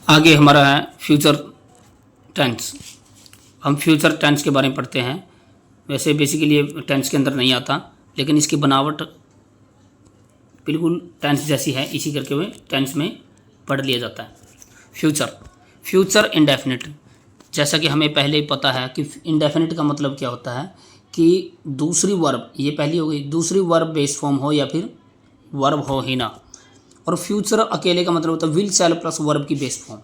आगे हमारा है फ्यूचर टेंस। हम फ्यूचर टेंस के बारे में पढ़ते हैं। वैसे बेसिकली ये टेंस के अंदर नहीं आता, लेकिन इसकी बनावट बिल्कुल टेंस जैसी है, इसी करके हुए टेंस में पढ़ लिया जाता है। फ्यूचर इंडेफिनिट, जैसा कि हमें पहले ही पता है कि इंडेफिनिट का मतलब क्या होता है कि दूसरी वर्ब, ये पहली हो गई, दूसरी वर्ब बेस फॉर्म हो या फिर वर्ब हो ही ना। और फ्यूचर अकेले का मतलब होता है विल शैल प्लस वर्ब की बेस फॉर्म।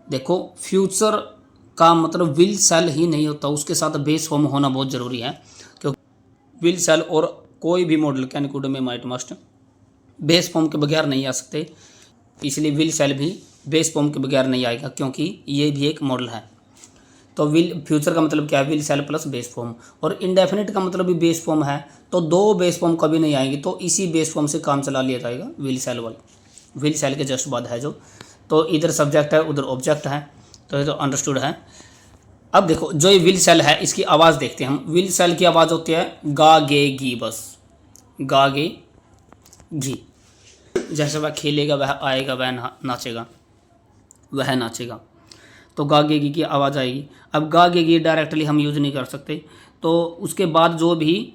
देखो फ्यूचर का मतलब विल शैल ही नहीं होता, उसके साथ बेस फॉर्म होना बहुत ज़रूरी है, क्योंकि विल शैल और कोई भी मॉडल कैन कुड में माइट मस्ट बेस फॉर्म के बगैर नहीं आ सकते, इसलिए विल शैल भी बेस फॉर्म के बगैर नहीं आएगा, क्योंकि ये भी एक मॉडल है। तो विल फ्यूचर का मतलब क्या है, will shall plus base form. और इंडेफिनिट का मतलब भी बेस फॉर्म है, तो दो बेस फॉर्म कभी नहीं आएंगे, तो इसी बेस फॉर्म से काम चला लिया जाएगा विल शैल वाला। विल शैल के जस्ट बाद है जो, तो इधर सब्जेक्ट है उधर ऑब्जेक्ट है, तो ये तो अंडरस्टूड है। अब देखो जो ये विल शैल है इसकी आवाज़ देखते हैं हम। विल शैल की आवाज़ होती है गा गे गी, बस गा गे घी। जैसे वह खेलेगा वह आएगा, वह नाचेगा वह नाचेगा, तो गा गे गी की आवाज़ आएगी। अब गा गे गी डायरेक्टली हम यूज़ नहीं कर सकते, तो उसके बाद जो भी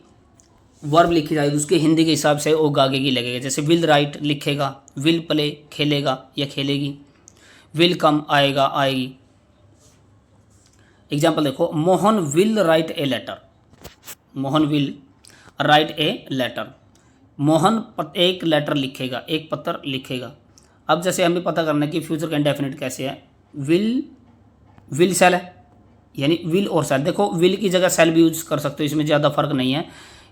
वर्ब लिखी जाएगी उसके हिंदी के हिसाब से वो गा गे गी लगेगा। जैसे विल राइट लिखेगा, विल प्ले खेलेगा या खेलेगी, विल कम आएगा आएगी। एग्जाम्पल देखो, Mohan will write a letter. Mohan will write a letter, Mohan एक लेटर लिखेगा, एक पत्र लिखेगा। अब जैसे हमें पता करना है कि फ्यूचर का इंडेफिनिट कैसे है। विल सेल है, यानी विल और सेल। देखो विल की जगह सेल भी यूज कर सकते हो, इसमें ज़्यादा फर्क नहीं है।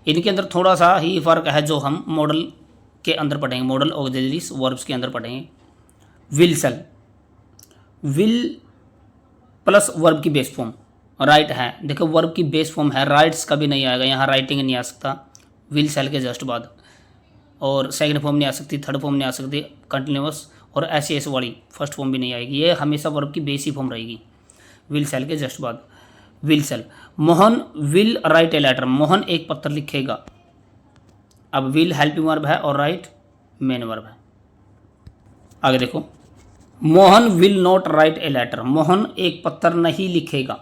इनके अंदर थोड़ा सा ही फर्क है जो हम मॉडल के अंदर पढ़ेंगे, मॉडल ऑक्सिलरीज वर्ब्स के अंदर पढ़ेंगे। Will shall, will plus verb की बेस फॉर्म राइट है। देखो वर्ब की बेस फॉर्म है, राइट्स कभी नहीं आएगा, यहाँ राइटिंग नहीं आ सकता विल सेल के जस्ट बाद, और सेकंड फॉर्म नहीं आ सकती, थर्ड फॉर्म नहीं आ सकती, कंटिन्यूअस और ऐसी ऐसे वाली फर्स्ट फॉर्म भी नहीं आएगी। ये हमेशा वर्ब की बेस ही फॉर्म रहेगी विल सेल के जस्ट बाद। Will shall, Mohan will write a letter, Mohan एक पत्र लिखेगा। अब विल हेल्पिंग वर्ब है और राइट मेन वर्ब है। आगे देखो, Mohan will not write a letter, Mohan एक पत्र नहीं लिखेगा।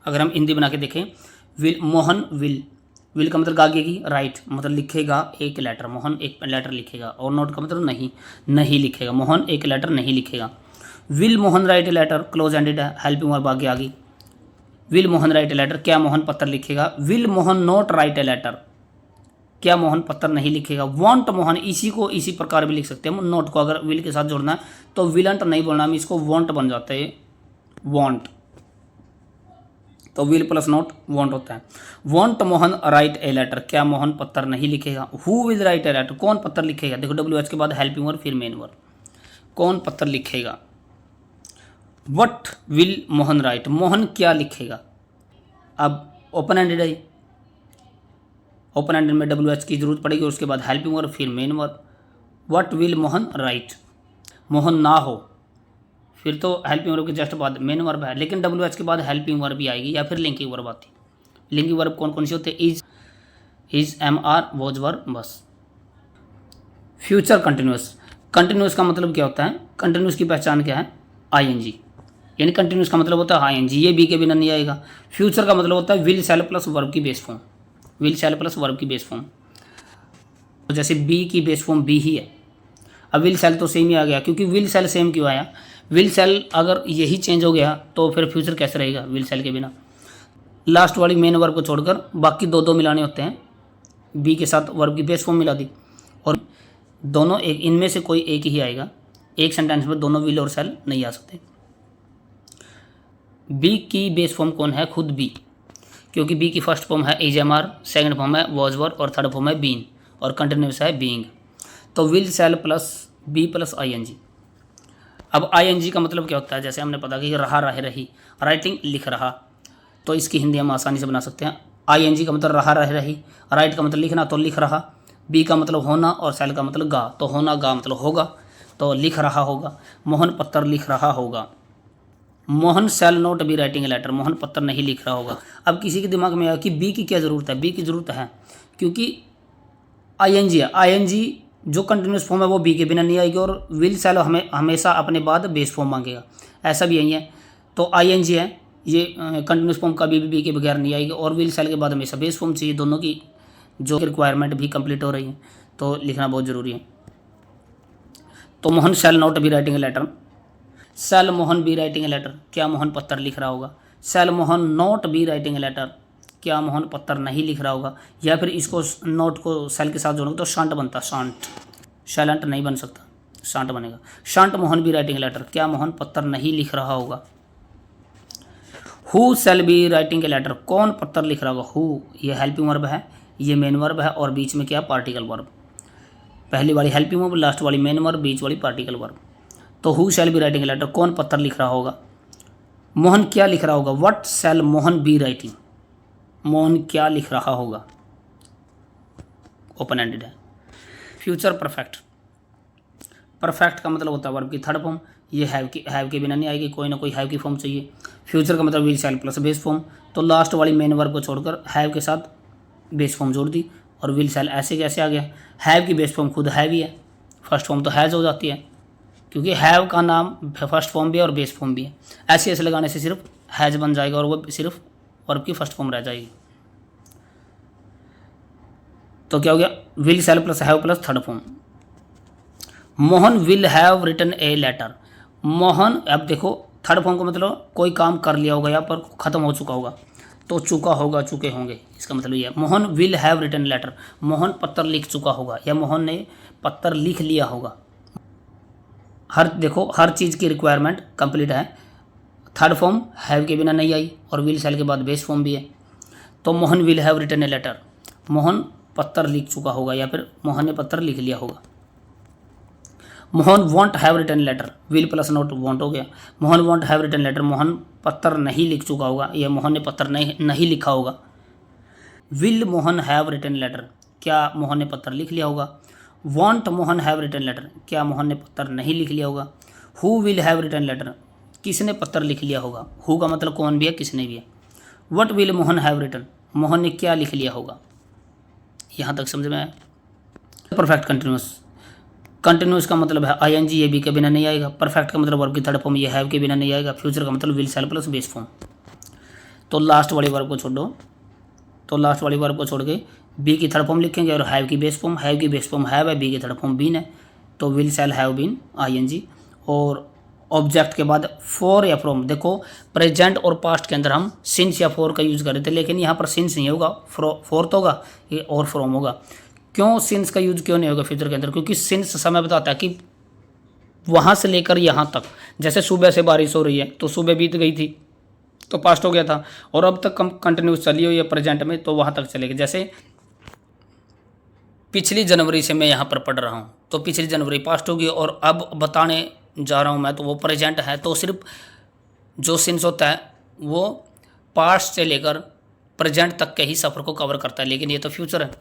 अगर हम हिंदी बना के देखें, विल मोहन विल का मतलब गागेगी, राइट मतलब लिखेगा एक लेटर, मोहन एक लेटर लिखेगा, और नोट का मतलब नहीं लिखेगा, मोहन एक लेटर नहीं लिखेगा। Will Mohan write a letter close ended है, हेल्पिंग वर्ब आगे आ गई। Will Mohan write a letter, क्या मोहन पत्र लिखेगा। Will Mohan not write a letter, क्या मोहन पत्र नहीं लिखेगा। वॉन्ट मोहन, इसी को इसी प्रकार भी लिख सकते हैं हम, नोट को अगर विल के साथ जोड़ना है तो विलंट नहीं बोलना, हम इसको वॉन्ट बन जाता है, वॉन्ट। तो विल प्लस नॉट वॉन्ट होता है। Won't Mohan write a letter, क्या मोहन पत्र नहीं लिखेगा। Who will write a letter, कौन पत्र लिखेगा। देखो WH के बाद हेल्पिंग वर्ब फिर मेन वर्ब, कौन पत्र लिखेगा। What will Mohan write, Mohan क्या लिखेगा। अब ओपन एंडेड है, ओपन एंडेड में WH की जरूरत पड़ेगी, उसके बाद हेल्पिंग वर्ब फिर main verb. What will Mohan write, Mohan ना हो, फिर तो हेल्पिंग वर्ब के जस्ट बाद मेन वर्ब है, लेकिन WH के बाद हेल्पिंग वर्ब भी आएगी या फिर लिंकिंग वर्ब आती है। लिंकिंग वर्ब कौन कौन सी होते हैं, is am are was verb, बस। फ्यूचर कंटिन्यूस, कंटिन्यूस का मतलब क्या होता है, कंटिन्यूस की पहचान क्या है, ING, यानी कंटिन्यूस का मतलब होता है ING, ये बी के बिना नहीं आएगा। फ्यूचर का मतलब होता है विल शैल प्लस वर्ब की base form, will shall plus verb की बेस फॉर्म। तो जैसे बी की बेस फॉर्म बी ही है, अब विल शैल तो सेम ही आ गया, क्योंकि विल शैल सेम क्यों आया, विल सेल अगर यही चेंज हो गया तो फिर फ्यूचर कैसे रहेगा विल सेल के बिना। लास्ट वाली मेन वर्ब को छोड़कर बाकी दो मिलाने होते हैं, बी के साथ वर्ब की बेस फॉर्म मिला दी, और दोनों एक, इनमें से कोई एक ही आएगा। एक सेंटेंस में दोनों विल और सेल नहीं आ सकते। बी की बेस फॉर्म कौन है, खुद बी, क्योंकि बी की फर्स्ट फॉर्म है is am are, second form है वॉज वर्ब और थर्ड फॉर्म है बीन, और कंटिन्यूस है बीइंग। तो will shall plus be plus ING। अब ING का मतलब क्या होता है, जैसे हमने पता कि रहा रहे रही, राइटिंग लिख रहा, तो इसकी हिंदी हम आसानी से बना सकते हैं। ING का मतलब रहा रहे रही, राइट का मतलब लिखना तो लिख रहा, बी का मतलब होना और सेल का मतलब गा, तो होना गा मतलब होगा, तो लिख रहा होगा। मोहन पत्र लिख रहा होगा। Mohan shall not be writing a letter, Mohan पत्र नहीं लिख रहा होगा। अब किसी के दिमाग में आया कि बी की क्या ज़रूरत है, बी की ज़रूरत है क्योंकि ING है, ING जो कंटिन्यूस फॉर्म है वो बी के बिना नहीं आएगी, और विल शैल हमें हमेशा अपने बाद बेस फॉर्म मांगेगा, ऐसा भी यही है। तो ING है, ये कंटिन्यूस फॉर्म कभी भी बी के बगैर नहीं आएगी, और विल शैल के बाद हमेशा बेस फॉर्म चाहिए। दोनों की जो रिक्वायरमेंट भी कंप्लीट हो रही है, तो लिखना बहुत ज़रूरी है। तो Mohan shall not be writing a letter, shall Mohan be writing a letter, क्या मोहन पत्र लिख रहा होगा। Shall Mohan not be writing a letter, क्या मोहन पत्र नहीं लिख रहा होगा। या फिर इसको नोट को शैल के साथ जोड़ोगे तो शांत बनता, शांत, शैलेंट नहीं बन सकता, शांत बनेगा। शांत मोहन बी राइटिंग लेटर, क्या मोहन पत्र नहीं लिख रहा होगा। Who shall be writing a letter, कौन पत्र लिख रहा होगा। हु ये हेल्पिंग वर्ब है, ये मेन वर्ब है, और बीच में क्या पार्टिकल वर्ब, पहली वाली हेल्पिंग वर्ब, लास्ट वाली मेन वर्ब, बीच वाली पार्टिकल वर्ब। तो who shall be writing a letter, कौन पत्र लिख रहा होगा। मोहन क्या लिख रहा होगा। What shall Mohan be writing, Mohan क्या लिख रहा होगा, ओपन एंडेड है। फ्यूचर परफेक्ट, परफेक्ट का मतलब होता है वर्ब की थर्ड फॉर्म, ये हैव के बिना नहीं आएगी, कोई ना कोई हैव की फॉर्म चाहिए। फ्यूचर का मतलब will shall plus base form, तो लास्ट वाली मेन वर्ब को छोड़कर हैव के साथ बेस फॉर्म जोड़ दी, और विल शैल ऐसे कैसे आ गया। हैव की बेस फॉर्म खुद हैव ही है, फर्स्ट फॉर्म तो हैज हो जाती है, क्योंकि हैव का नाम फर्स्ट फॉर्म भी है और बेस फॉर्म भी है। ऐसे ऐसे लगाने से सिर्फ हैज बन जाएगा, और वो सिर्फ वर्ब की फर्स्ट फॉर्म रह जाएगी। तो क्या हो गया, will shall plus have plus third form. Mohan will have written a letter, Mohan, अब देखो थर्ड फॉर्म का मतलब कोई काम कर लिया होगा, यहाँ पर खत्म हो चुका होगा, तो चुका होगा, चुके होंगे, इसका मतलब ये है। Mohan will have written letter, Mohan पत्र लिख चुका होगा, या मोहन ने पत्र लिख लिया होगा। हर देखो हर चीज़ की रिक्वायरमेंट कंप्लीट है। थर्ड फॉर्म हैव के बिना नहीं आई, और विल शैल के बाद बेस फॉर्म भी है। तो Mohan will have written a letter, Mohan पत्र लिख चुका होगा, या फिर मोहन ने पत्र लिख लिया होगा। Mohan won't have written letter, will plus not won't हो गया। Mohan won't have written letter, Mohan पत्र नहीं लिख चुका होगा, या मोहन ने पत्र नहीं लिखा होगा। Will Mohan have written letter, क्या मोहन ने पत्र लिख लिया होगा। Won't Mohan have written letter, क्या मोहन ने पत्र नहीं लिख लिया होगा। Who will have written letter, किसने पत्र लिख लिया होगा। हु का मतलब कौन भी है, किसने भी है। What will Mohan have written, Mohan ने क्या लिख लिया होगा। यहाँ तक समझ में आया। परफेक्ट कंटिन्यूस, कंटिन्यूस का मतलब है ING, ये बी के बिना नहीं आएगा। परफेक्ट का मतलब वर्ब की थर्ड फॉर्म, ये हैव के बिना नहीं आएगा। फ्यूचर का मतलब will shall plus base form. तो लास्ट वाली वर्ब को छोड़ो, तो लास्ट वाली वर्ब को छोड़ के बी की थर्ड फॉर्म लिखेंगे, और हैव की बेस फॉर्म, हैव की बेस फॉर्म हैव है, बी की थर्ड फॉर्म बीन है, तो will shall have been ING। और ऑब्जेक्ट के बाद फॉर या फ्रॉम, देखो प्रेजेंट और पास्ट के अंदर हम सिंस या फॉर का यूज़ कर रहे थे, लेकिन यहाँ पर सिंस नहीं होगा, फॉर तो होगा, ये और फ्रॉम होगा। क्यों सिंस का यूज़ क्यों नहीं होगा फ्यूचर के अंदर, क्योंकि सिंस समय बताता है कि वहाँ से लेकर यहाँ तक, जैसे सुबह से बारिश हो रही है तो सुबह बीत गई थी तो पास्ट हो गया था, और अब तक कंटिन्यूस चली हुई है प्रेजेंट में, तो वहाँ तक चलेगी। जैसे पिछली जनवरी से मैं यहाँ पर पढ़ रहा हूँ, तो पिछली जनवरी पास्ट होगी, और अब बताने जा रहा हूँ मैं, तो वो प्रेजेंट है। तो सिर्फ जो सिंस होता है वो पास्ट से लेकर प्रेजेंट तक के ही सफ़र को कवर करता है, लेकिन ये तो फ्यूचर है,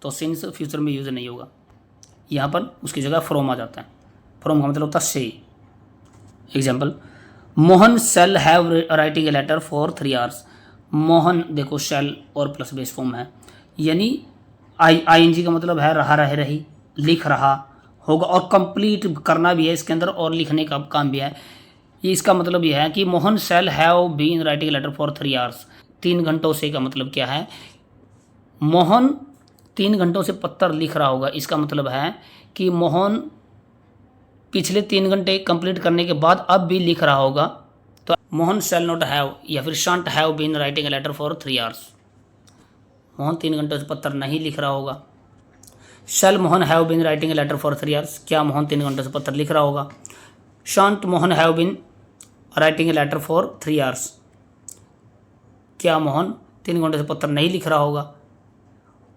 तो सिंस फ्यूचर में यूज़ नहीं होगा। यहाँ पर उसकी जगह फ्रॉम आ जाता है। फ्रॉम का मतलब होता है से। Example, Mohan shall have writing a letter for 3 hours. Mohan देखो शैल और प्लस बेस फॉर्म है, यानी ING का मतलब है रहा, रहे, रही, लिख रहा होगा, और कंप्लीट करना भी है इसके अंदर, और लिखने का काम भी है। ये इसका मतलब यह है कि Mohan shall have been writing letter for 3 hours. 3 घंटों से का मतलब क्या है, मोहन 3 घंटों से पत्र लिख रहा होगा। इसका मतलब है कि मोहन पिछले 3 घंटे कंप्लीट करने के बाद अब भी लिख रहा होगा। तो मोहन शैल नॉट हैव या फिर shan't have been writing letter for 3 hours, Mohan 3 घंटों से पत्र नहीं लिख रहा होगा। Shall Mohan have been writing a letter for 3 hours, क्या मोहन 3 घंटों से पत्र लिख रहा होगा। Shan't Mohan have been writing a letter for 3 hours, क्या मोहन 3 घंटों से पत्र नहीं लिख रहा होगा।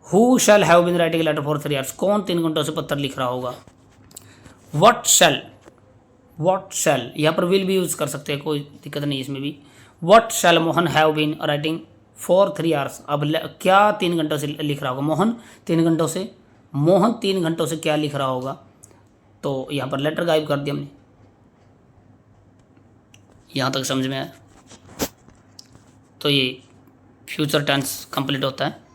Who shall have been writing a letter for 3 hours, कौन 3 घंटों से पत्र लिख रहा होगा। व्हाट शैल, यहाँ पर विल भी यूज़ कर सकते हैं, कोई दिक्कत नहीं इसमें भी। What shall Mohan have been writing for 3 hours, अब क्या 3 घंटों से लिख रहा होगा। मोहन 3 घंटों से क्या लिख रहा होगा, तो यहाँ पर लेटर गायब कर दिया हमने। यहाँ तक समझ में आया। तो ये फ्यूचर टेंस कंप्लीट होता है।